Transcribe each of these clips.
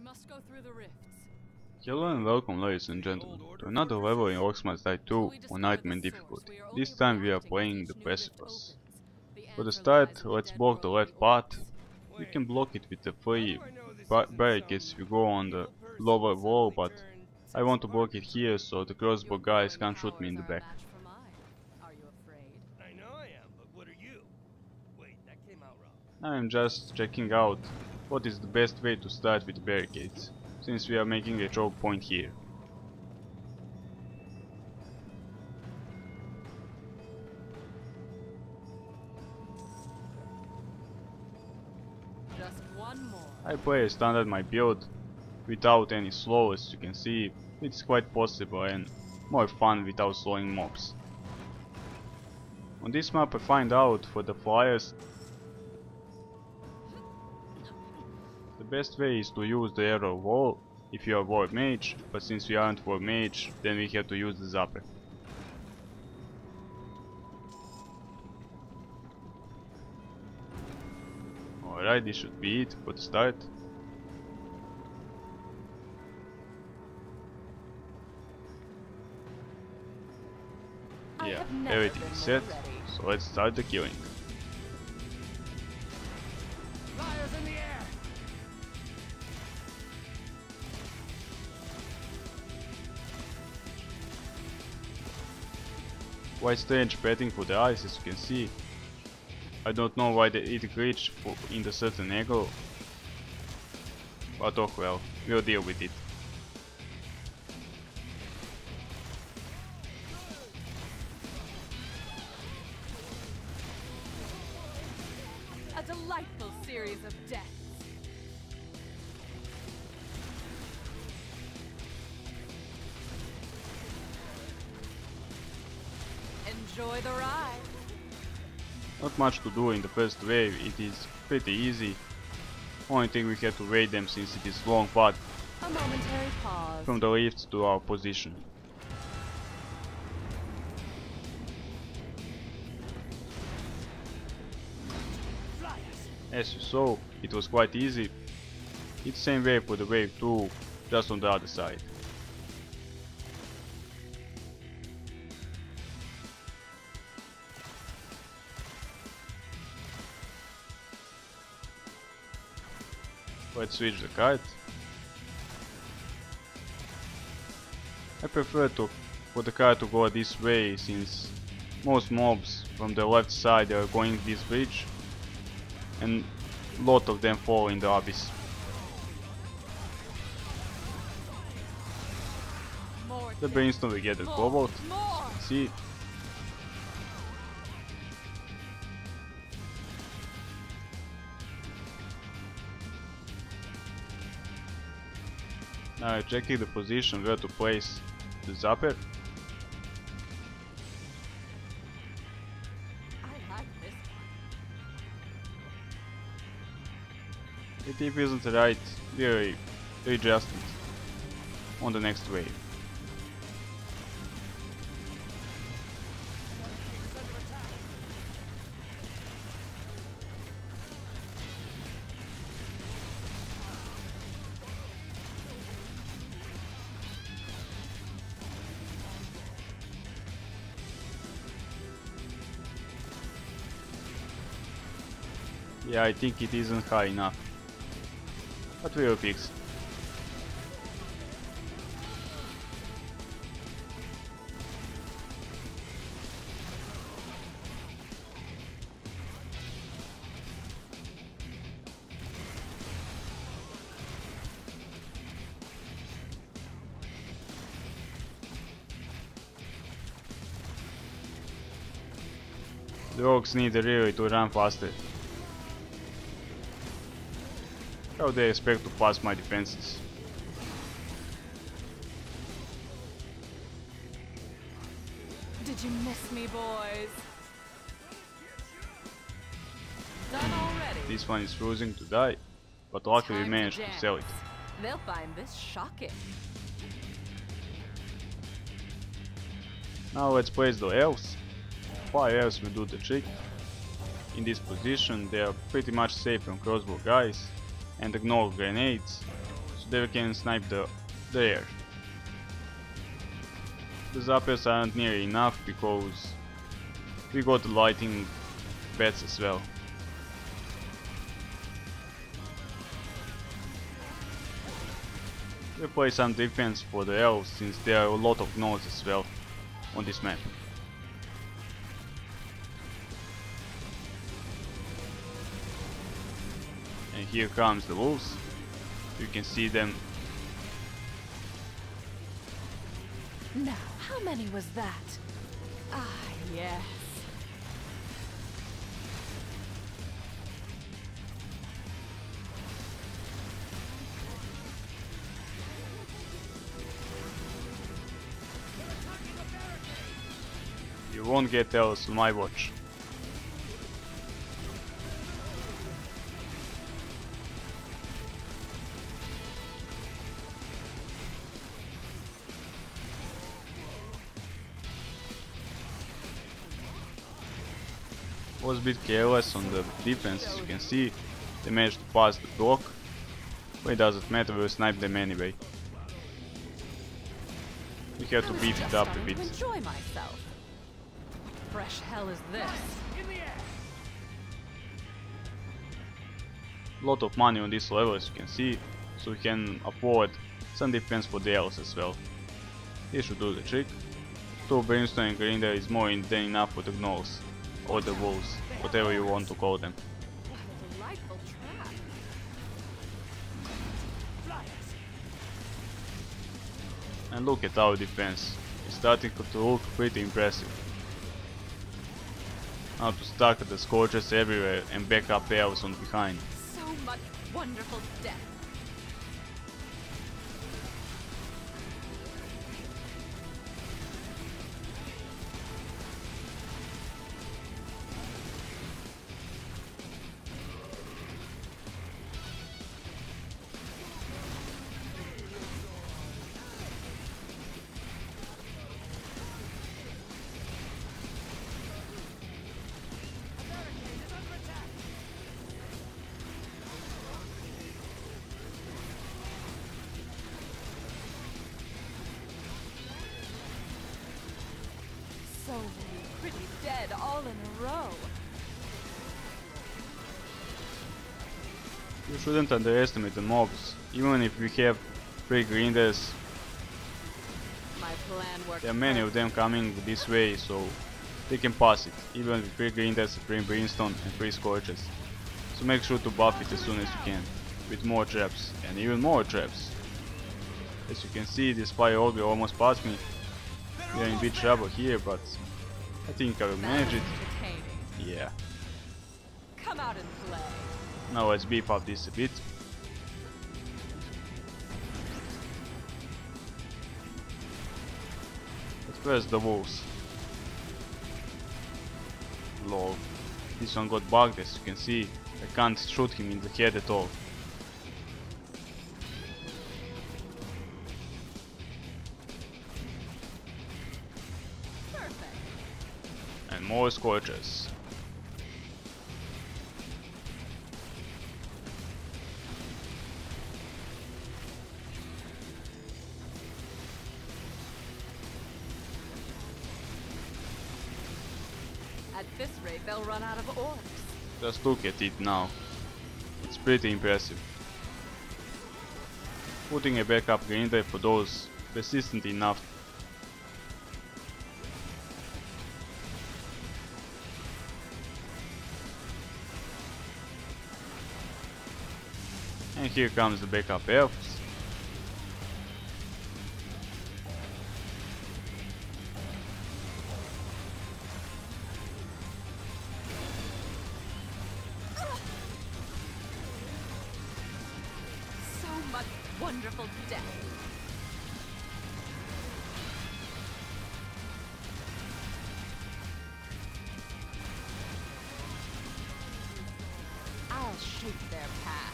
must go through the rifts. Hello and welcome, ladies and gentlemen, to another level in Orcs Must 2 on Nightmare difficulty. This time we are playing the Precipice. For the start, let's block the left path. We can block it with the 3 barricades if we go on the lower wall, but I want to block it here so the crossbow guys can't shoot me in the back. Are you afraid? I know I am, but what are you? Wait, that came out wrong. I am just checking out what is the best way to start with the barricades, since we are making a choke point here. Just one more. I play a standard my build without any slow, as you can see. It's quite possible and more fun without slowing mobs. On this map I find out for the flyers the best way is to use the arrow wall if you are war mage, but since we aren't war mage, then we have to use the zapper. Alright, this should be it for the start. Yeah, everything is set, so let's start the killing. Flyers in the air! Quite strange padding for the eyes, as you can see. I don't know why it glitched in the certain angle, but oh well, we'll deal with it. A delightful series of deaths. Enjoy the ride. Not much to do in the first wave, it is pretty easy. Only thing we have to wait them since it is long path A momentary pause. from the lifts to our position. As you saw, it was quite easy. It's same way for the wave 2, just on the other side. Let's switch the card. I prefer for the card to go this way, since most mobs from the left side are going this bridge and a lot of them fall in the abyss. More The brimstone we get the cobalt, more. see. Now I'm checking the position where to place the zapper. I like this one. If it isn't right, we'll readjust it on the next wave. Yeah, I think it isn't high enough, but we'll fix it. The orcs need really to run faster. How they expect to pass my defenses? Did you miss me, boys? Done already. This one is freezing to die, but luckily we Time managed to dance. sell it. They'll find this shocking. Now let's place the elves. 5 elves will do the trick. In this position they are pretty much safe from crossbow guys and ignore grenades, so they can snipe the air. The zappers aren't near enough because we got the lighting bats as well. We play some defense for the elves since there are a lot of gnolls as well on this map. And here comes the wolves. You can see them. Now, how many was that? Ah, yes. You won't get elves on my watch. Was a bit careless on the defense, as you can see. They managed to pass the block, but it doesn't matter, we'll snipe them anyway. We have to beef it up a bit. Enjoy myself. Fresh hell is this? Lot of money on this level, as you can see, so we can afford some defense for the elves as well. This should do the trick. 2 brimstone and grinder is more than enough for the gnolls, or the wolves, whatever you want to call them. Delightful trap. And look at our defense, it's starting to look pretty impressive. Now to stack the scorches everywhere and back up elves on behind. So much wonderful death. So many pretty dead all in a row. You shouldn't underestimate the mobs, even if we have 3 grinders. My plan worked. There are many of them coming this way, so they can pass it, even with 3 grinders, 3 brimstone and 3 scorches. So make sure to buff it as soon as you can, with more traps, and even more traps. As you can see, this fire orb will almost pass me. We are in big trouble here, but I think I will manage it. Entertaining. Yeah. Come out and play. Now let's beef up this a bit. But first the wolves. Lol. This one got bugged, as you can see. I can't shoot him in the head at all. Perfect. And more scorches. At this rate, they'll run out of orcs. Just look at it now. It's pretty impressive. Putting a backup grinder for those persistent enough. And here comes the backup elves. So much wonderful death. I'll shape their path.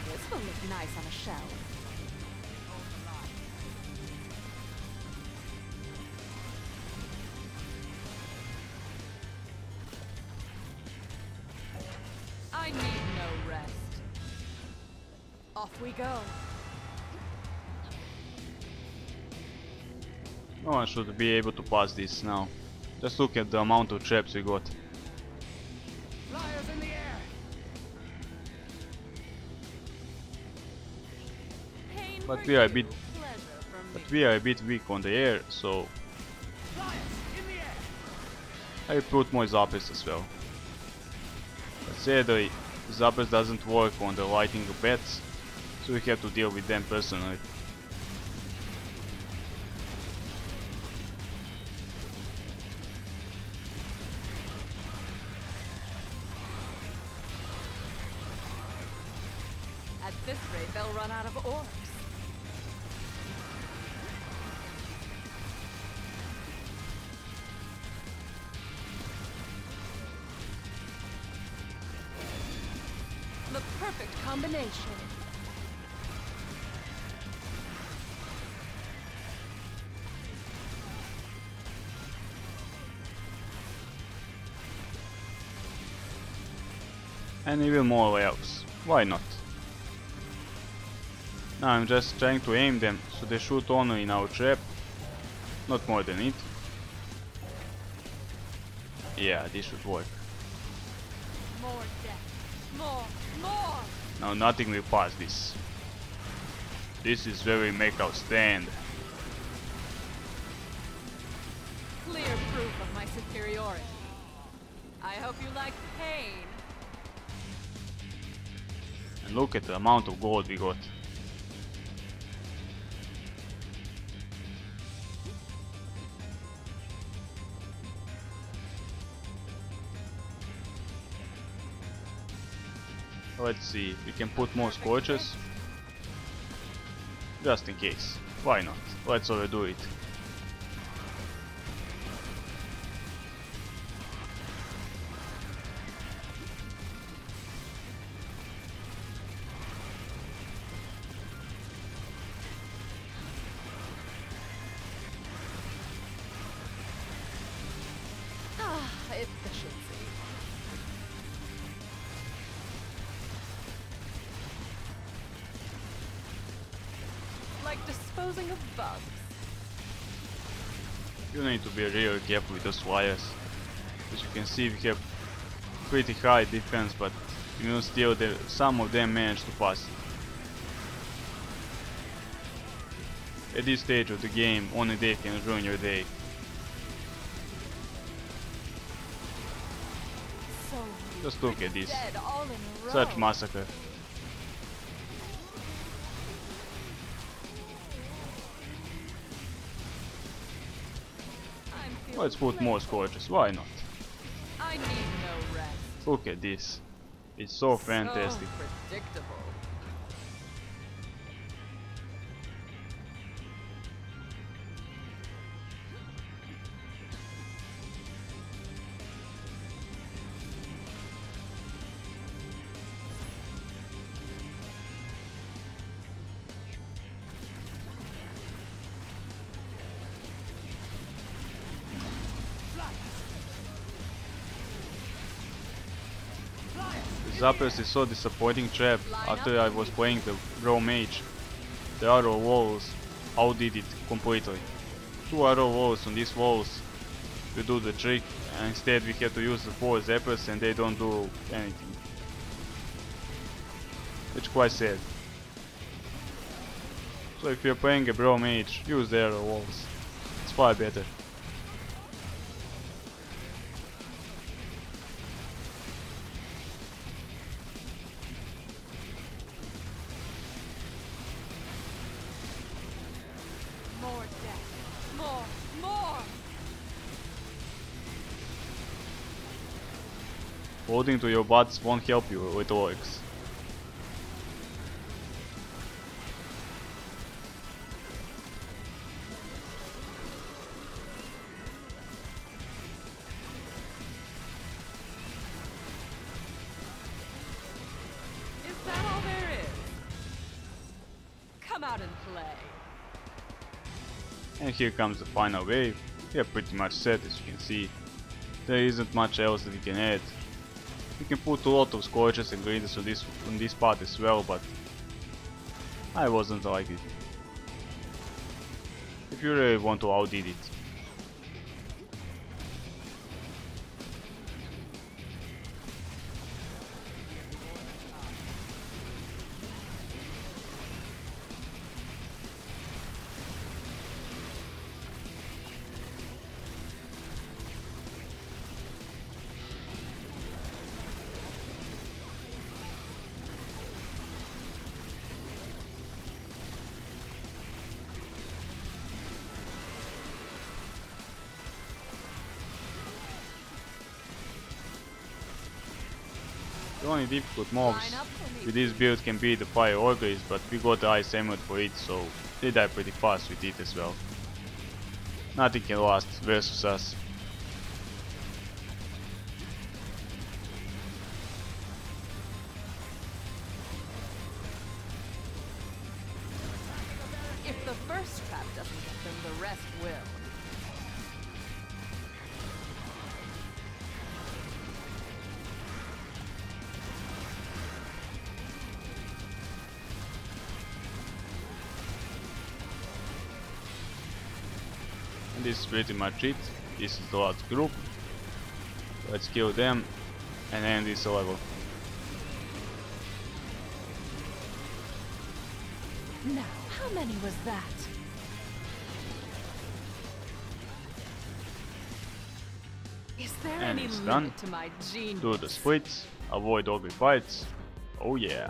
This will look nice on a shelf. Off we go. No one should be able to pass this now. Just look at the amount of traps we got. Flyers in the air. Pain But for we are a you, bit pleasure for me. But we are a bit weak on the air, so Flyers in the air. I put more zappers as well. But sadly, zappers doesn't work on the lightning bats, so we have to deal with them personally. At this rate, they'll run out of orcs. The perfect combination. And even more layouts. Why not? Now I'm just trying to aim them so they shoot only in our trap, not more than it. Yeah, this should work. More death. More. Now nothing will pass this. This is where we make our stand. Clear proof of my superiority. I hope you like pain. And look at the amount of gold we got. Let's see, we can put more scorches. Just in case. Why not? Let's overdo it. Ah, efficiency. Like disposing of bugs. You need to be really careful with those wires. As you can see, we have pretty high defense, but you know, still some of them manage to pass it. At this stage of the game, only they can ruin your day. So Just look at this. dead all in a row. Such massacre. I'm feeling Let's put more playful. scorches, why not? I need no rest. Look at this. It's so fantastic. So predictable. Zappers is so disappointing trap after I was playing the raw mage. The arrow walls outdid it completely. 2 arrow walls on these walls to do the trick, and instead we had to use the 4 zappers and they don't do anything. It's quite sad. So if you're playing a bro mage, use the arrow walls. It's far better. More death. More. Holding to your butts won't help you with orcs. Is that all there is? Come out and play. And here comes the final wave. We are pretty much set, as you can see. There isn't much else that we can add. We can put a lot of scorches and grinders on this part as well, but I wasn't like it. If you really want to outdid it. The only difficult mobs with this build can be the fire ogres, but we got the ice emerald for it, so they die pretty fast with it as well. Nothing can last versus us. If the first trap doesn't get them, the rest will. And this is pretty much it. This is the last group. Let's kill them and end this level. Now, how many was that? Is there And any it's limit done. to my genius? Do the splits, avoid ogre fights. Oh yeah.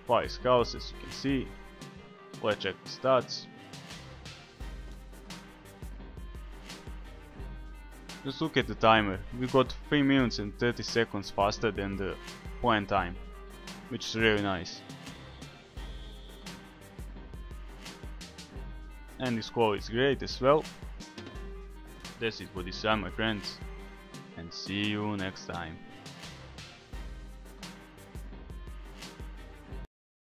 5 skulls as you can see. Let's check the stats. Just look at the timer. We got 3 minutes and 30 seconds faster than the planned time, which is really nice. And the score is great as well. That's it for this time, my friends, and see you next time.